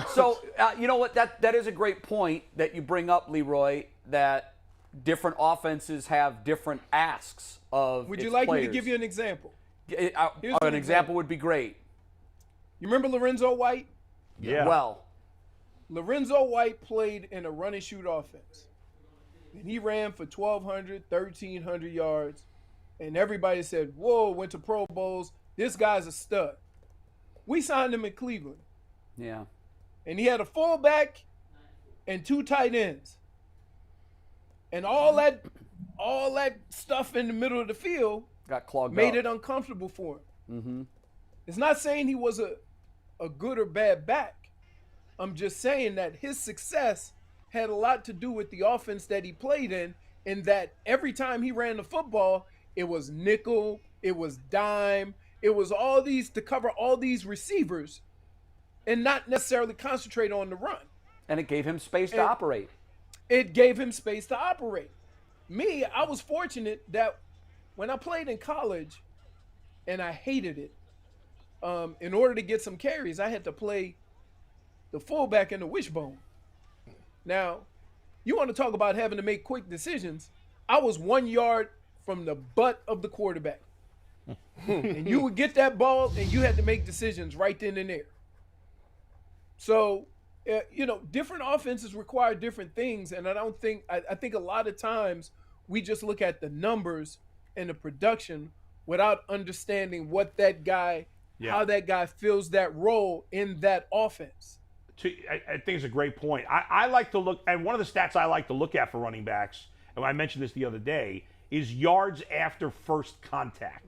So, you know what? That is a great point that you bring up, Leroy, that different offenses have different asks of Would its you like players. me to give you an example? An example would be great. You remember Lorenzo White? Yeah. Well, Lorenzo White played in a run and shoot offense. And he ran for 1,200, 1,300 yards. And everybody said, whoa, went to Pro Bowls. This guy's a stud. We signed him in Cleveland. yeah. And he had a fullback and 2 tight ends. And all that stuff in the middle of the field Got clogged made up. it uncomfortable for him. Mm-hmm. It's not saying he was a good or bad back. I'm just saying that his success had a lot to do with the offense that he played in that every time he ran the football, it was nickel, it was dime, it was all these to cover all these receivers and not necessarily concentrate on the run. And it gave him space to operate. It gave him space to operate. Me, I was fortunate that when I played in college, and I hated it, in order to get some carries, I had to play the fullback and the wishbone. Now, you want to talk about having to make quick decisions. I was 1 yard from the butt of the quarterback. And you would get that ball, and you had to make decisions right then and there. So, different offenses require different things, and I think a lot of times we just look at the numbers and the production without understanding what that guy, how that guy fills that role in that offense. I think it's a great point. I like to look, and one of the stats I like to look at for running backs, and I mentioned this the other day, is yards after first contact.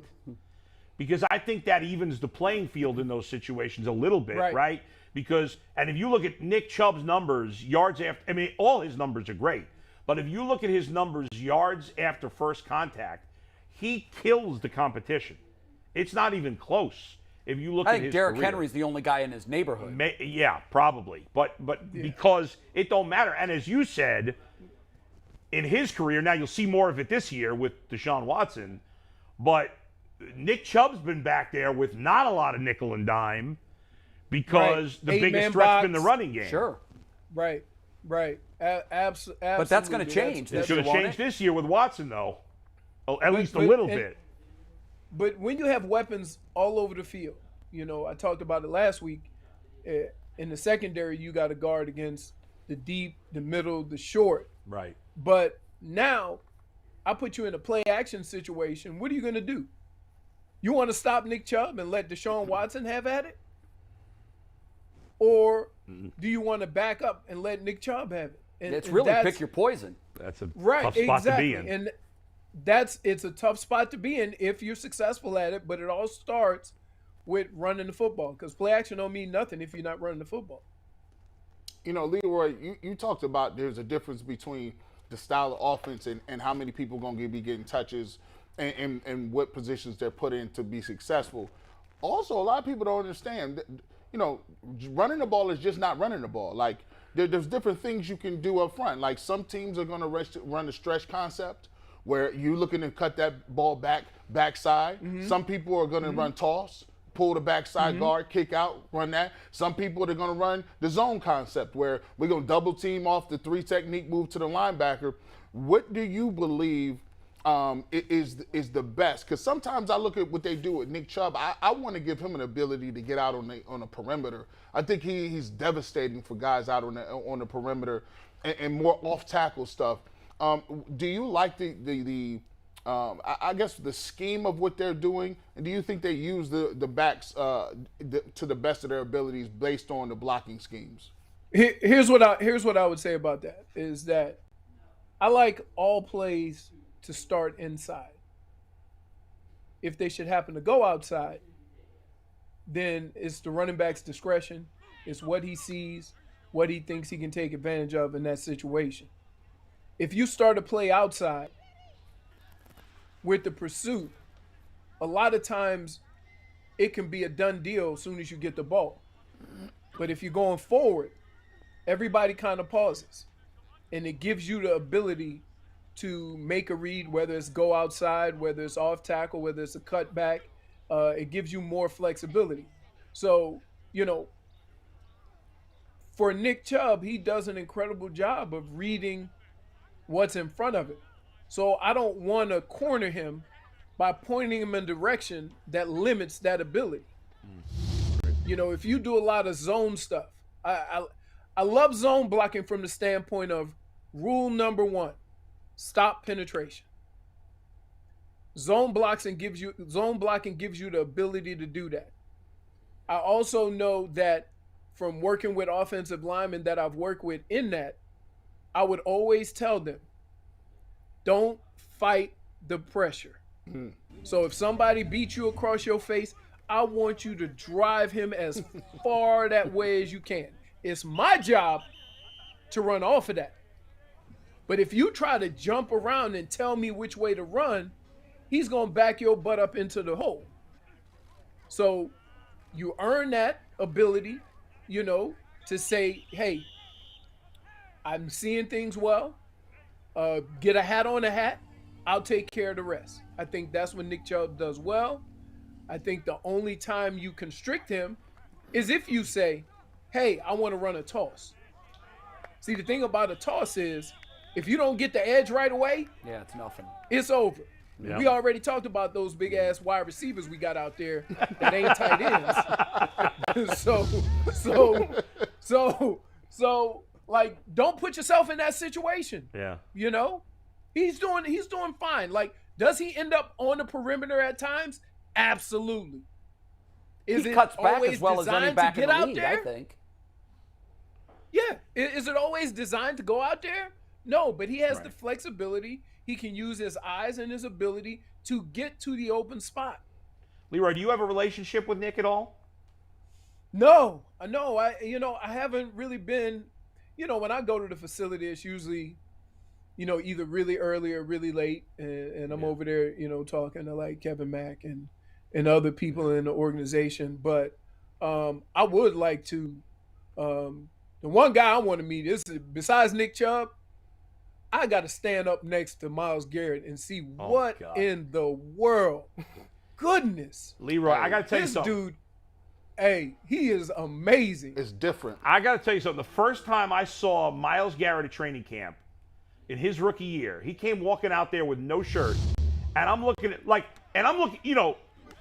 Because I think that evens the playing field in those situations a little bit, right? Because, and if you look at Nick Chubb's numbers, yards after, all his numbers are great. But if you look at his numbers, yards after first contact, he kills the competition. It's not even close. If you look at his Derrick career. Henry's the only guy in his neighborhood. Yeah, probably. But because it don't matter. And as you said, in his career, now you'll see more of it this year with Deshaun Watson, but Nick Chubb's been back there with not a lot of nickel and dime because the biggest threat's been the running game. Sure. Right. Absolutely. But that's going to change. It's going to change this year with Watson, though. At least a little bit. But when you have weapons all over the field, I talked about it last week. In the secondary, you got to guard against the deep, the middle, the short. Right. But now, I put you in a play action situation. What are you going to do? You want to stop Nick Chubb and let Deshaun Watson have at it? Or do you want to back up and let Nick Chubb have it? It's really pick your poison. That's a tough spot to be in. And it's a tough spot to be in if you're successful at it, but it all starts with running the football, because play action don't mean nothing if you're not running the football. Leroy, you talked about there's a difference between the style of offense and how many people are going to be getting touches and what positions they're put in to be successful. Also, a lot of people don't understand, running the ball is just not running the ball. Like, there's different things you can do up front. Like, some teams are going to run the stretch concept, where you're looking to cut that ball backside. Mm-hmm. Some people are going to run toss, pull the backside guard, kick out, run that. Some people are going to run the zone concept, where we're going to double team off the 3 technique, move to the linebacker. What do you believe is the best? Because sometimes I look at what they do with Nick Chubb. I want to give him an ability to get out on the perimeter. I think he's devastating for guys out on the perimeter and more off tackle stuff. Do you like I guess the scheme of what they're doing, and do you think they use the backs to the best of their abilities based on the blocking schemes? Here's what I would say about that is that I like all plays to start inside. If they should happen to go outside, then it's the running back's discretion. It's what he sees, what he thinks he can take advantage of in that situation. If you start to play outside with the pursuit, a lot of times it can be a done deal as soon as you get the ball. But if you're going forward, everybody kind of pauses. And it gives you the ability to make a read, whether it's go outside, whether it's off tackle, whether it's a cutback. It gives you more flexibility. So, for Nick Chubb, he does an incredible job of reading what's in front of him. So I don't want to corner him by pointing him in a direction that limits that ability. You know, if you do a lot of zone stuff, I love zone blocking from the standpoint of rule number 1, stop penetration. Zone blocking gives you the ability to do that. I also know that from working with offensive linemen that I've worked with in that, I would always tell them, don't fight the pressure. So if somebody beats you across your face, I want you to drive him as far that way as you can. It's my job to run off of that. But if you try to jump around and tell me which way to run, he's going to back your butt up into the hole. So you earn that ability, you know, to say, hey, I'm seeing things well. Get a hat on a hat. I'll take care of the rest. I think that's what Nick Chubb does well. I think the only time you constrict him is if you say, hey, I want to run a toss. See, the thing about a toss is if you don't get the edge right away, yeah, it's nothing. It's over. Yeah. We already talked about those big ass wide receivers we got out there that ain't tight ends. So like, don't put yourself in that situation. Yeah. You know, he's doing fine. Like, does he end up on the perimeter at times? Absolutely. Is He it cuts back always as well as any designed back to in get the out league, there? I think. Yeah. Is it always designed to go out there? No, but he has Right. the flexibility. He can use his eyes and his ability to get to the open spot. Leroy, do you have a relationship with Nick at all? No. I haven't really been, when I go to the facility, it's usually, either really early or really late. And I'm over there, talking to like Kevin Mack and other people in the organization. But I would like to, the one guy I want to meet is, besides Nick Chubb, I got to stand up next to Myles Garrett and see what God. in the world. Goodness. Leroy, I got to tell you This something. dude, hey, he is amazing. It's different. I got to tell you something. The first time I saw Myles Garrett at training camp in his rookie year, he came walking out there with no shirt. And I'm looking,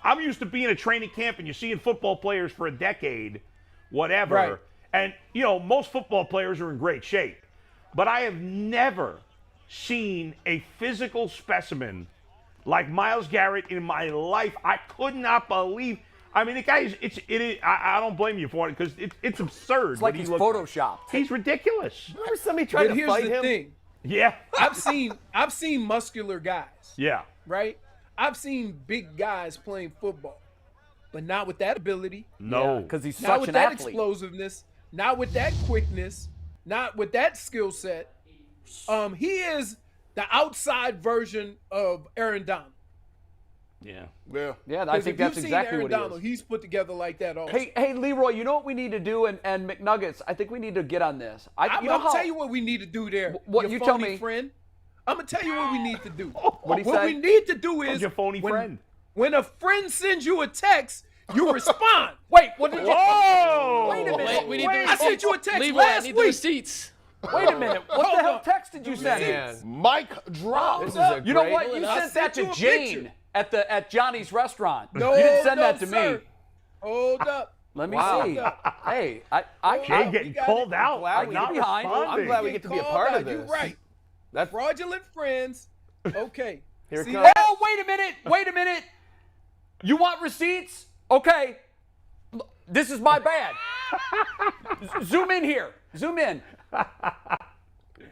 I'm used to being at training camp and you're seeing football players for a decade, whatever. Right. And, most football players are in great shape. But I have never seen a physical specimen like Myles Garrett in my life. I could not believe. I mean, the guy is. I don't blame you for it because it's absurd. It's like what he he's looks photoshopped. He's ridiculous. Remember somebody tried But to fight here's the him? thing. Yeah. I've seen muscular guys, Yeah. right? I've seen big guys playing football, but not with that ability, No. because he's not such with an that athlete. explosiveness, not with that quickness, not with that skill set. He is the outside version of Aaron Donald. Yeah. Yeah. Yeah, I 'Cause think if that's you've exactly seen what Aaron he Donald, is. he's put together like that also. Hey, Leroy, you know what we need to do, and McNuggets, I think we need to get on this. I'm going to tell you what we need to do there. What- you tell phony me. friend. I'm going to tell you what we need to do. What'd he What say? we need to do is your phony friend. when a friend sends you a text, you respond. Wait, what did you? Whoa! Wait a minute. Wait, we need the I receipts. sent you a text Leroy, I last need the week. receipts. Wait a minute. What Hold the hell on. text did you send? Man. Mic drop. This is a You know great- what? You I sent that sent you to a Jane picture. at Johnny's restaurant. No, you didn't send no, that to sir. me. Hold up. Let me Wow. see. Hey, I Jay we getting got called it. out. glad for we not get behind him. responding. I'm glad we get to be a Called part out. of this. You're right. That's Fraudulent friends. Okay. Here it See comes. that? Oh, wait a minute. You want receipts? Okay. This is my bad. Zoom in here. Zoom in.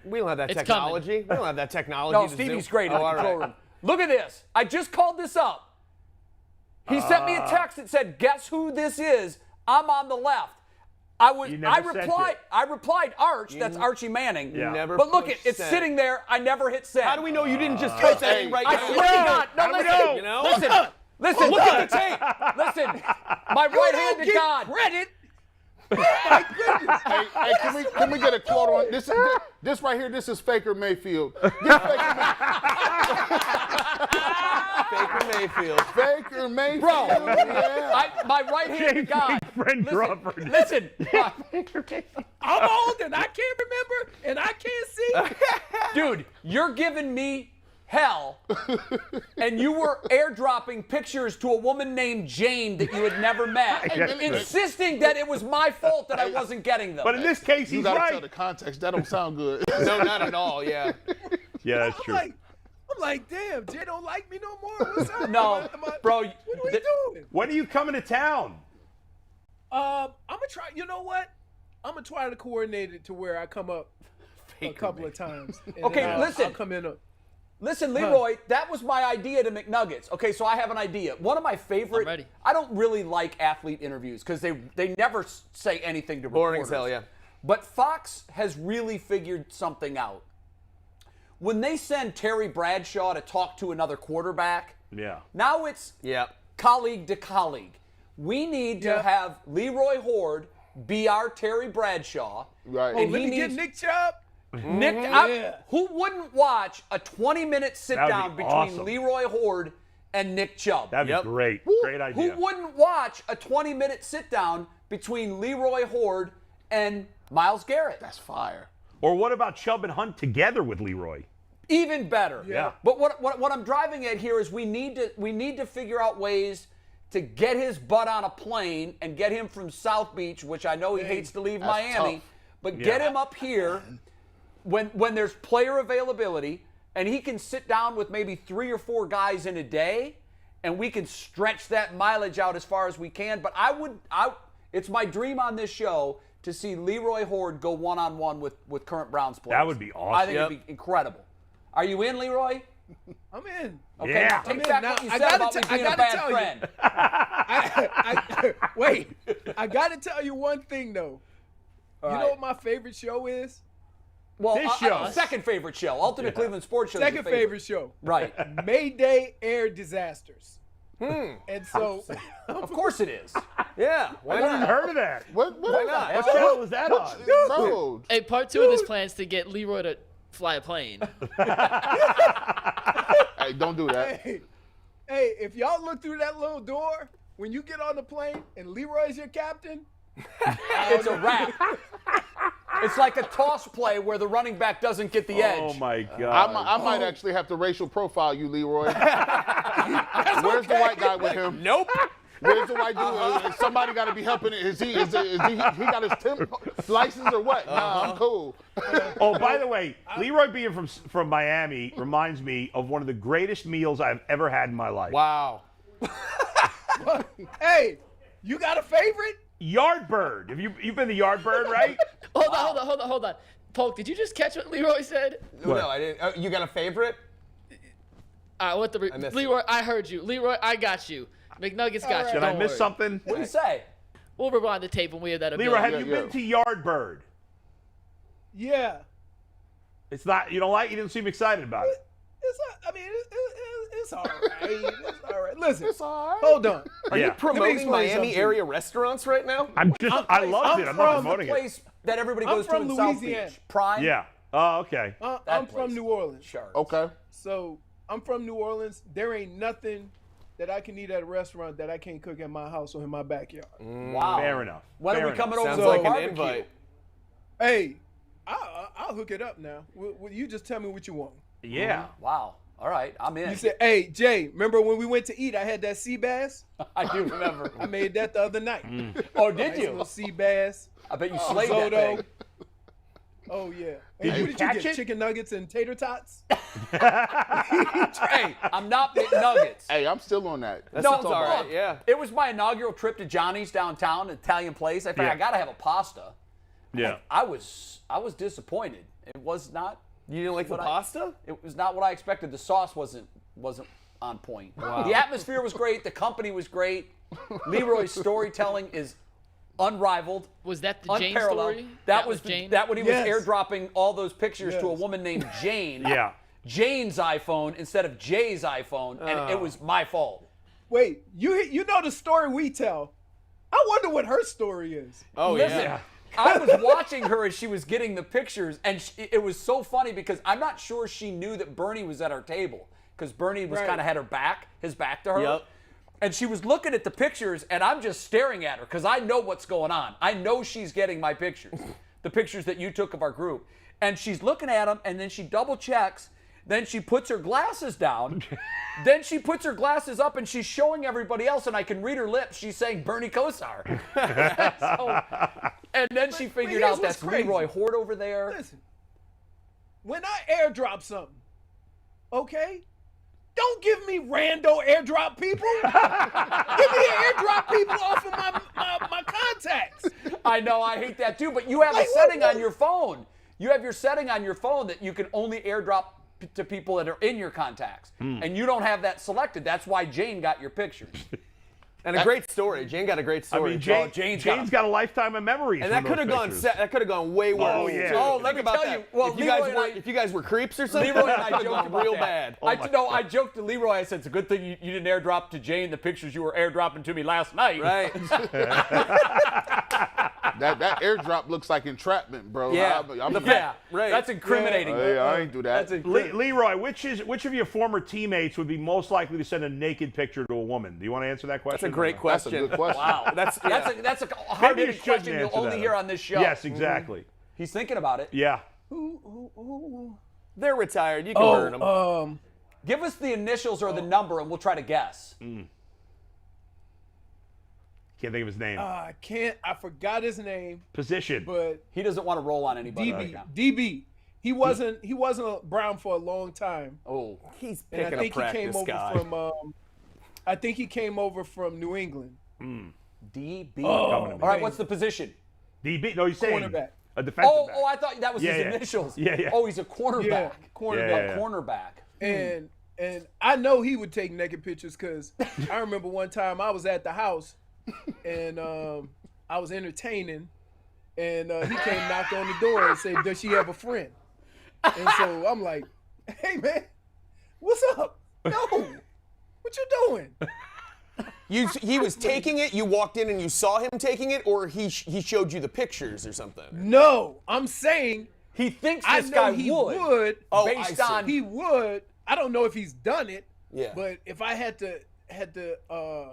We don't have that It's technology. We don't have that technology. No, to Stevie's zoom. great in the all control right. room. Look at this. I just called this up. He sent me a text that said, "Guess who this is? I'm on the left." You never sent it. I replied, Arch. That's Archie Manning. Yeah. Never But look, push it's send. sitting there. I never hit send. How do we know you didn't just type that in right I now? swear to God. No, How do we listen. know? You know? Listen. Look at the tape. Listen. My You don't right-handed get God. credit. Oh my goodness. Hey, can we get a quote on this? This right here. This is Faker Mayfield. This Faker Mayfield. Baker Mayfield. Baker Mayfield. Bro, Yeah. my right-handed guy. Friend Crawford. Listen, I'm old and I can't remember and I can't see. dude, you're giving me hell, and you were airdropping pictures to a woman named Jane that you had never met, insisting that it was my fault that I wasn't getting them. But in this case, You he's gotta tell right. the context. That don't sound good. No, not at all. Yeah. Yeah, that's true. I'm like, damn, Jay don't like me no more. What's up? No, bro, What are we doing? When are you coming to town? I'm gonna try. You know what? I'm gonna try to coordinate it to where I come up a couple of times. And Okay, then listen. I'll come in. Listen, Leroy, that was my idea to McNuggets. Okay, so I have an idea. One of my favorite. I'm ready. I don't really like athlete interviews because they never say anything to Boring as reporters. hell, yeah. But Fox has really figured something out. When they send Terry Bradshaw to talk to another quarterback, Yeah. now it's Yeah. colleague to colleague. We need to Yeah. have Leroy Hoard be our Terry Bradshaw. Right. Oh, And let he me get needs Nick Chubb. Nick, Yeah. who wouldn't watch a 20-minute sit-down be between awesome. Leroy Hoard and Nick Chubb? That'd Yep. be great. Great Who idea. wouldn't watch a 20-minute sit-down between Leroy Hoard and Myles Garrett? That's fire. Or what about Chubb and Hunt together with Leroy? Even better. Yeah. But what I'm driving at here is we need to figure out ways to get his butt on a plane and get him from South Beach, which I know he hates to leave that's Miami, tough. but get him up here when there's player availability and he can sit down with maybe 3 or 4 guys in a day and we can stretch that mileage out as far as we can. But it's my dream on this show to see Leroy Hoard go one-on-one with current Browns players. That would be awesome. I think it'd be incredible. Are you in, Leroy? I'm in. Okay, Yeah. take I'm back in. what you Now, I said gotta about me t- I being a gotta bad tell you. friend. Wait, I got to tell you one thing though. You right. know what my favorite show is? Well, This show. second favorite show, Ultimate Cleveland Sports Show. is Second your favorite show. Right. Mayday Air Disasters. And so, Of course it is. Yeah. Why I haven't not? heard of that. What Why is not? that? What channel was that on? Bro, Hey, part 2 of this plan is to get Leroy to fly a plane. hey, don't do that. hey, if y'all look through that little door, when you get on the plane and Leroy's your captain, It's a wrap. It's like a toss play where the running back doesn't get the edge. Oh my I God. might actually have to racial profile you, Leroy. Where's the white guy with him? Nope. Where's the white dude? Somebody got to be helping. Is he got his temp license or what? Nah, I'm cool. Oh, by the way, Leroy being from Miami reminds me of one of the greatest meals I've ever had in my life. Wow. hey, you got a favorite? Yardbird. Have you've been to Yardbird, right? Hold on. Polk, did you just catch what Leroy said? No, I didn't. You got a favorite? What the missed Leroy, I heard you. Leroy, I got you. McNuggets got you. Did I Don't miss worry. something? What do you say? We'll rewind the tape when we have that ability. Leroy, have Yeah, you yeah. been to Yardbird? Yeah. It's not. You don't like. You didn't seem excited about it. It's all right. It's all right. Listen, It's all right. hold on. Are Yeah. you promoting explain Miami something. area restaurants right now? I loved it. I'm not from the promoting it. Place that everybody I'm goes to from in South Louisiana. Beach. Prime. Yeah. Oh, okay. I'm from place. New Orleans. Sure. Okay. So I'm from New Orleans. There ain't nothing that I can eat at a restaurant that I can't cook at my house or in my backyard. Wow. Fair enough. When are Fair we coming enough. over Sounds to like a an barbecue? invite. Hey, I'll hook it up now. You just tell me what you want. Yeah. Wow. All right, I'm in. You said, hey, Jay, remember when we went to eat, I had that sea bass? I do remember. I made that the other night. Oh, did Nice you? little sea bass. I bet you slayed that Risotto. thing. Oh, yeah. Did Hey, you what did catch you get? it? Chicken nuggets and tater tots? Hey, I'm not McNuggets. Hey, I'm still on that. That No, sounds all right. look, Yeah. It was my inaugural trip to Johnny's downtown, Italian place. I figured Yeah. I gotta have a pasta. Yeah. I was disappointed. It was not. You didn't like the What I- pasta? It was not what I expected. The sauce wasn't on point. The atmosphere was great. The company was great. Leroy's storytelling is unrivaled. Was that the Jane unparalleled. story? That was Jane? that when he Yes. was airdropping all those pictures to a Yes. woman named Jane. Yeah. Jane's iPhone instead of Jay's iPhone, and it was my fault. Wait, you know the story we tell. I wonder what her story is. Oh, Listen, yeah. I was watching her as she was getting the pictures, and it was so funny because I'm not sure she knew that Bernie was at our table. because Bernie was Right. kind of had his back to her. Yep. And she was looking at the pictures, and I'm just staring at her because I know what's going on. I know she's getting my pictures, the pictures that you took of our group. And she's looking at them, and then she double checks. Then she puts her glasses down. Then she puts her glasses up, and she's showing everybody else, and I can read her lips. She's saying Bernie Kosar. And then she figured here's out that's what's crazy. Leroy Hoard over there. Listen, when I airdrop something, okay, don't give me rando airdrop people. Give me airdrop people off of my contacts. I know, I hate that too, but you have a Like, setting what? on your phone. You have your setting on your phone that you can only airdrop to people that are in your contacts. And you don't have that selected. That's why Jane got your pictures. And a great story. Jane got a great I story. mean, Jane's Jane's got a lifetime of memories. and from that could have those gone. pictures. That could have gone way worse. Oh, yeah. Oh, Let think me about tell that. you, well, if you guys Leroy and were, if you guys were creeps or something, Leroy and I that could've joked gone about real that. bad. I joked to Leroy. I said, it's a good thing you didn't airdrop to Jane the pictures you were airdropping to me last night. Right. That airdrop looks like entrapment, bro. Yeah. Yeah. Right. That's incriminating. Hey, I ain't do that. Leroy, which of your former teammates would be most likely to send a naked picture to a woman? Do you want to answer that question? That's a great That's a question. good question. Wow. That's a Maybe you hard-hitting shouldn't question you'll answer only that. hear on this show. Yes, exactly. He's thinking about it. Yeah. They're retired. You can burn them. Give us the initials or the number, and we'll try to guess. Can't think of his name. I forgot his name, Position. but He doesn't want to roll on anybody right now. DB. He wasn't a Brown for a long time. Oh, He's And picking I think a he came practice over guy. from I think he came over from New England. DB. Coming to me. All right, what's the position? DB. No, he's saying Cornerback. a defensive back. Oh, I thought that was Yeah, his yeah. initials. Yeah. Oh, he's a cornerback. Yeah, cornerback. A cornerback. And I know he would take naked pictures because I remember one time I was at the house and I was entertaining and he came knocked on the door and said, "Does she have a friend?" And so I'm like, "Hey man, what's up? No, what you doing?" He was taking it. You walked in and you saw him taking it, or he showed you the pictures or something. No, I'm saying He thinks I this know guy he would. would. Oh, based I see. on He would. I don't know if he's done it. Yeah. But if I had to Bet on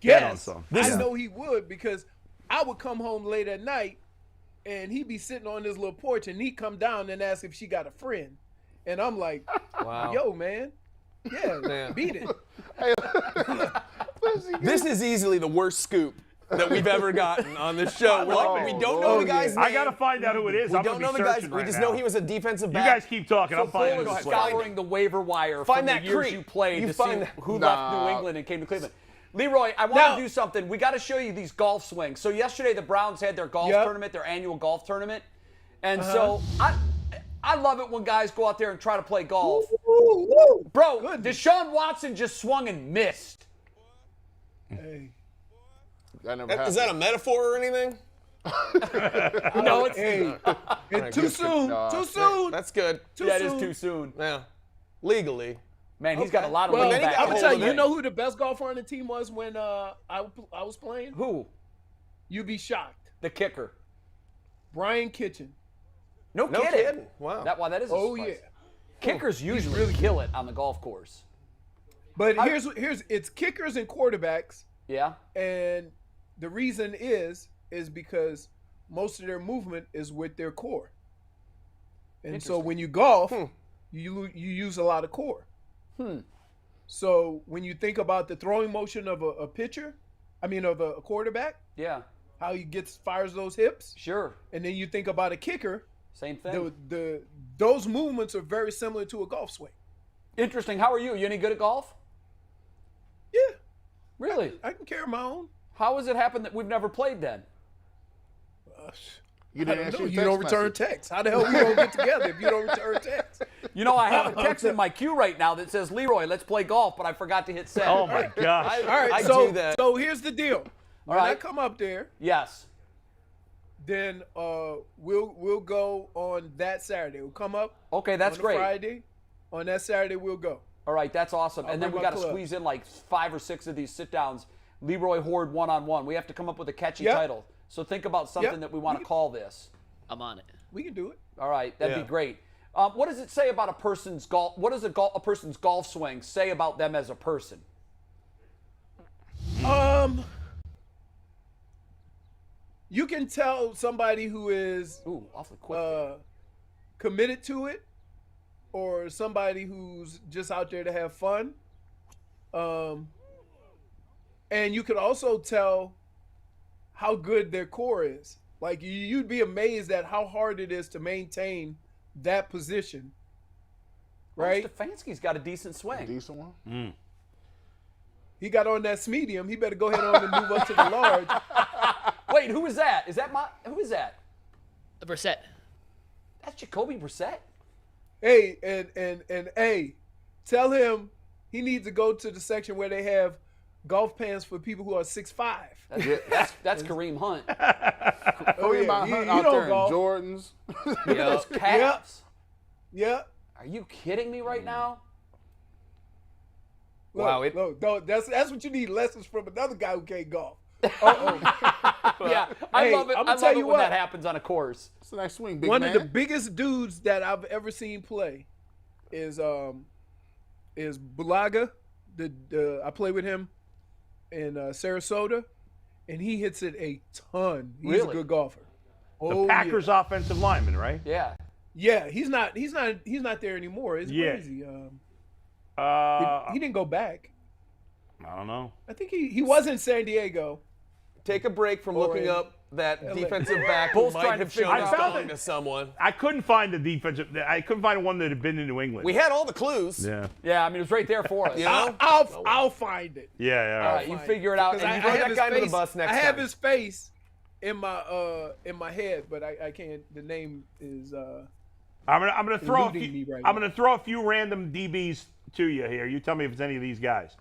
guess, some. I Yeah. know he would because I would come home late at night and he'd be sitting on his little porch and he'd come down and ask if she got a friend. And I'm like, Wow. yo, man. Yeah, Man. beat it. This is easily the worst scoop that we've ever gotten on this show. We're like, we don't know the guy's name. I got to find out who it is. We I'm don't gonna know be the guy's. searching We right just now. know he was a defensive You back. guys keep talking. I'm finding Full this of later. scouring the waiver wire Find from that the years creep. you played You to find see that- who left New England and came to Cleveland. Leroy, I want Now- to do something. We got to show you these golf swings. So yesterday the Browns had their golf Yep. tournament, their annual golf tournament. And so I love it when guys go out there and try to play golf. Bro, Deshaun Watson just swung and missed. Hey, That never happened. Is that a metaphor or anything? No, it's too soon. Nah. Too soon. That's good. Too yeah, it soon. is too soon. Yeah. Legally. Man, he's got a lot of Well, lean back. I'm gonna tell you, hold you it. know who the best golfer on the team was when I was playing? Who? You'd be shocked. The kicker. Brian Kitchen. No No kidding. kidding. Wow. That is a Oh surprise. yeah. Kickers usually kill it on the golf course. But here's it's kickers and quarterbacks, Yeah? and the reason is because most of their movement is with their core. And so when you golf, you use a lot of core. So when you think about the throwing motion of a pitcher, of a quarterback, Yeah. how he fires those hips, Sure. and then you think about a kicker, Same thing. those movements are very similar to a golf swing. Interesting. How are you? You any good at golf? Yeah, Really? I can carry my own. How has it happened that we've never played then? You I didn't don't answer know. your You don't text return message. texts. How the hell we gonna get together if you don't return texts? You know, I have a text in my queue right now that says, Leroy, let's play golf, but I forgot to hit send. Oh my gosh. All right, I so do that. so here's the deal. When I right. come up there, Yes. then we'll go on that Saturday. We'll come up. Okay, that's on great. Friday. On that Saturday, we'll go. All right, that's awesome. And then we bring my got to club. squeeze in like 5 or 6 of these sit-downs. Leroy Hoard one-on-one. We have to come up with a catchy Yep. title. So think about something Yep. that we want to call this. I'm on it. We can do it. All right, that'd Yeah. be great. What does it say about a person's golf? What does a person's golf swing say about them as a person? You can tell somebody who is Ooh, awfully quick. committed to it, or somebody who's just out there to have fun. And you could also tell how good their core is. Like, you'd be amazed at how hard it is to maintain that position. Right? Stefanski's got a decent swing. A decent one. He got on that medium. He better go ahead on and move up to the large. Wait, who is that? Who is that? Brissett. That's Jacoby Brissett? Hey, and hey, tell him he needs to go to the section where they have golf pants for people who are 6'5". That's Kareem Hunt. About he Hunt out don't there in golf. Jordans. Those caps. Yeah. Are you kidding me right now? Look, Wow, look, that's what you need, lessons from another guy who can't golf. Yeah, I Hey, love it. I'ma I love tell it you when what. that happens on a course. It's a nice swing, big One man. of the biggest dudes that I've ever seen play is Bulaga. I play with him in Sarasota, and he hits it a ton. He's a Really? good golfer. The Packers offensive lineman, right? Yeah. Yeah, he's not there anymore. It's Yeah. crazy. I He didn't go back. don't know. I think he was in San Diego. Take a break from looking in up that LA. defensive back who Bulls might trying to have shown figure his out- calling to someone. I couldn't find the defensive. I couldn't find one that had been in New England. We had all the clues. Yeah. Yeah, I mean, it was right there for us. You know? I'll find it. Yeah. All right, you figure it out. Because And I you throw have that his guy under the face- bus next I have time. his face in my head, but I can't. The name is I'm gonna throw a eluding few. me right I'm now. gonna throw a few random DBs to you here. You tell me if it's any of these guys.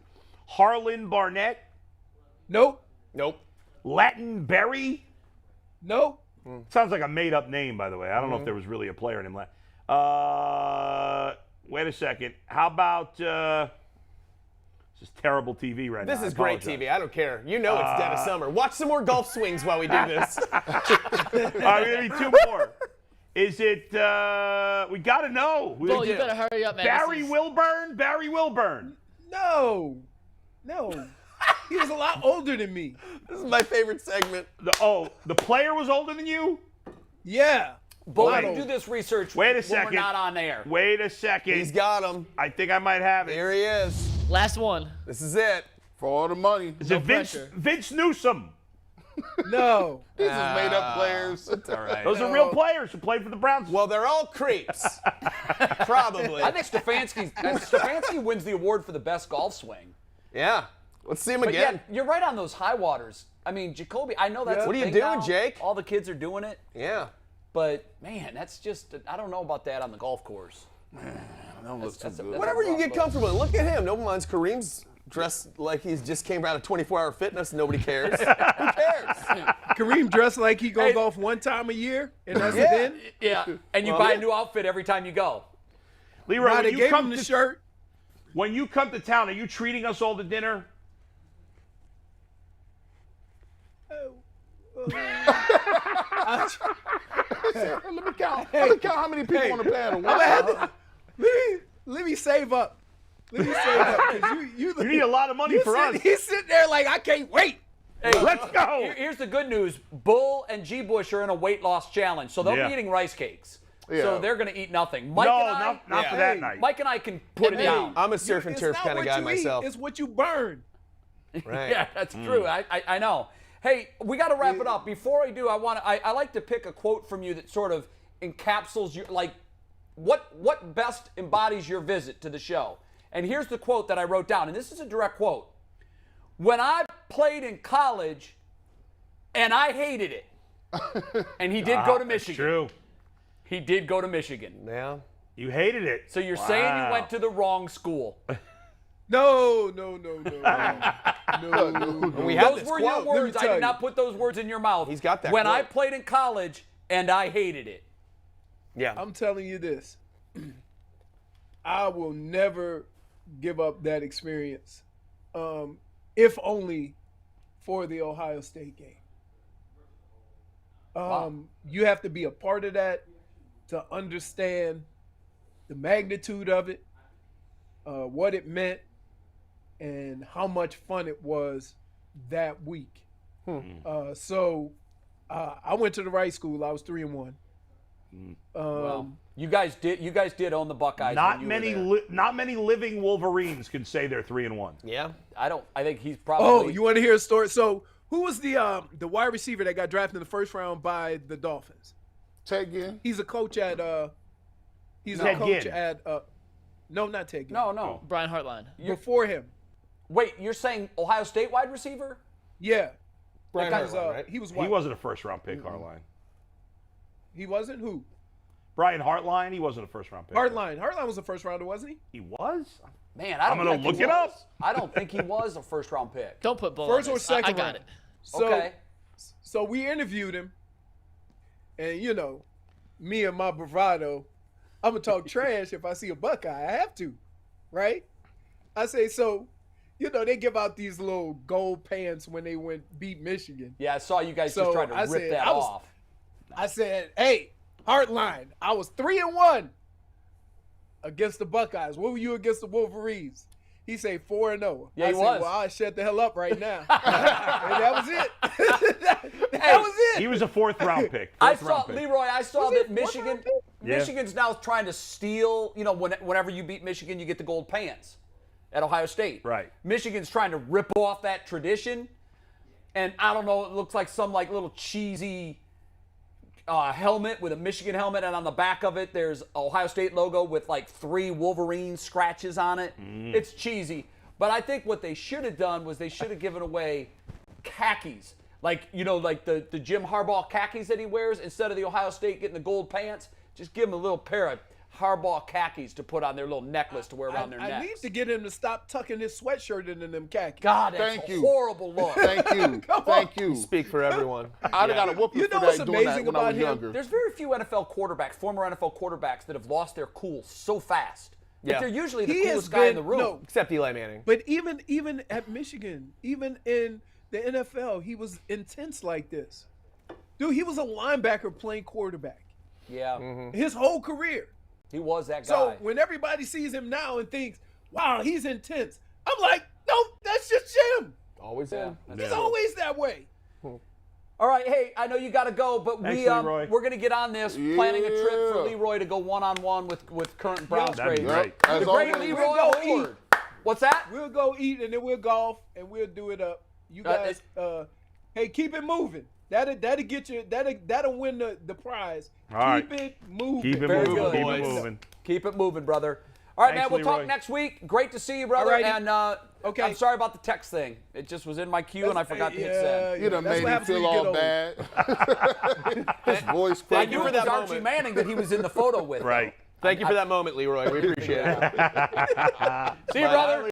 Harlan Barnett, nope, Nope. Latin Berry. nope. Sounds like a made-up name, by the way. I don't know if there was really a player named Latin. Wait a second. How about this is terrible TV right now. This I is great apologize. TV. I don't care. You know it's dead of summer. Watch some more golf swings while we do this. All right, we need two more. Is it? We got to know. Bull, you better hurry up, man. Barry Wilburn. Barry Wilburn. No. He was a lot older than me. This is my favorite segment. The player was older than you. Yeah. Bull, Wait. you do this research Wait a when second. we're not on air. Wait a second. He's got him. I think I might have it. Here he is. Last one. This is it. For all the money. Is No it Vince pressure. Vince Newsom? No. These is made up players. It's all right. Those are real players who played for the Browns. Well, they're all creeps. Probably. I think Stefanski wins the award for the best golf swing. Yeah. Let's see him But again. yeah, you're right on those high waters. I mean, Jacoby, I know that's Yeah. a What are you thing doing, now. Jake? All the kids are doing it. Yeah. But, man, that's just, I don't know about that on the golf course. Don't look too good. Whatever you get comfortable in. Look at him. No one's Kareem's dressed like he's just came out of 24-hour fitness. Nobody cares. Who cares? Kareem dressed like he go golf one time a year, and that's Yeah. it then. Yeah, and you buy a new outfit every time you go. Leroy, Now when they you gave come him the to shirt. when you come to town, are you treating us all to dinner? Let me count. Let me count how many people on the panel. Let me save up. Let me save up. 'Cause you You need a lot of money for us. He's sitting there like, I can't wait. Hey, Let's go. Here's the good news. Bull and G. Bush are in a weight loss challenge, so they'll Yeah. be eating rice cakes. Yeah. So they're going to eat nothing. Mike No, and I, not for that night. Mike and I can put it Hey, down. I'm a surf and It's turf not kind of what guy you myself. Eat, it's what you burn. Right. Yeah, that's true. I know. Hey, we got to wrap it up. Before I do, I like to pick a quote from you that sort of encapsulates your, like, what best embodies your visit to the show. And here's the quote that I wrote down, and this is a direct quote. When I played in college, and I hated it, and he did go to Michigan. True. He did go to Michigan. Yeah. You hated it. So you're saying you Wow. went to the wrong school. No. We have Those this were quote. your words. I tell did you. not put those words in your mouth. He's got that When I quote. played in college, and I hated it. Yeah. I'm telling you this. I will never give up that experience, if only for the Ohio State game. You have to be a part of that to understand the magnitude of it, what it meant, and how much fun it was that week. So I went to the right school. I was 3-1. Well, you guys did own the Buckeyes. Not when you many, were there. not many living Wolverines can say they're 3-1. Yeah. I think he's probably. Oh, you want to hear a story? So who was the wide receiver that got drafted in the first round by the Dolphins? Ted Ginn. He's a coach at Ted Ginn. No, not Ted Ginn. No. Brian Hartline. Before him. Wait, you're saying Ohio State wide receiver? Yeah. Brian That was, Hartline, right? He was He white. wasn't a first-round pick, Hartline. He wasn't? Who? Brian Hartline, he wasn't a first-round pick. Hartline. Hartline was a first rounder, wasn't he? He was? Man, I don't I'm gonna think he look it up. was. I don't think he was a first round pick. Don't put bull First on or this. second I got round. it. So, Okay. So we interviewed him, and me and my bravado, I'm gonna talk trash if I see a Buckeye. I have to, right? I say so. They give out these little gold pants when they beat Michigan. Yeah, I saw you guys So just trying to I rip said, that off. I said, "Hey, Heartline, I was 3-1 against the Buckeyes. What were you against the Wolverines?" He said 4-0. Yeah, I he said, was. Well, I'll shut the hell up right now. And that was it. that was it. He was a fourth-round pick. I saw that it Michigan. 4th round pick? Yeah. Michigan's now trying to steal. Whenever you beat Michigan, you get the gold pants at Ohio State. Right. Michigan's trying to rip off that tradition, and I don't know. It looks like some little cheesy helmet with a Michigan helmet, and on the back of it, there's Ohio State logo with 3 Wolverine scratches on it. It's cheesy, but I think what they should have done was they should have given away khakis. Like the Jim Harbaugh khakis that he wears, instead of the Ohio State getting the gold pants, just give him a little pair of Harbaugh khakis to put on their little necklace to wear around their necks. I need to get him to stop tucking his sweatshirt into them khakis. God, that's Thank a you. horrible look. Thank you. Thank you. Speak for everyone. I'd have got a whooping You for know that what's doing that amazing when I about was him? younger. There's very few former NFL quarterbacks that have lost their cool so fast. Yeah. They're usually the He has coolest guy in the been- room. no. Except Eli Manning. But even at Michigan, even in the NFL, he was intense like this. Dude, he was a linebacker playing quarterback Yeah, his whole career. he was that guy. So when everybody sees him now and thinks, wow, he's intense, I'm like, no, that's just Jim. Always Yeah. in. That's He's it. always that way. All right, hey, I know you got to go, but Thanks, Leroy. we're going to get on this, planning a trip for Yeah. Leroy to go one-on-one with current Browns That'd be great. great. As The great always. Leroy We'll go Hoard. What's that? We'll go eat and then we'll golf and we'll do it up. You guys, hey, keep it moving. That'll get you. That'll win the prize. All right. Keep it moving. Keep it Very moving. good. Keep boys. it moving. Keep it moving, brother. All right, Thanks, man, we'll talk Leroy. next week. Great to see you, brother. Alrighty. And Okay. I'm sorry about the text thing. It just was in my queue, and I forgot to hit send. You done That's made what him happens when feel you get all old. bad. His voice I cracking. knew for it was that Archie moment. Manning that he was in the photo with. Right. Thank you for that moment, Leroy. We appreciate it. See you, brother.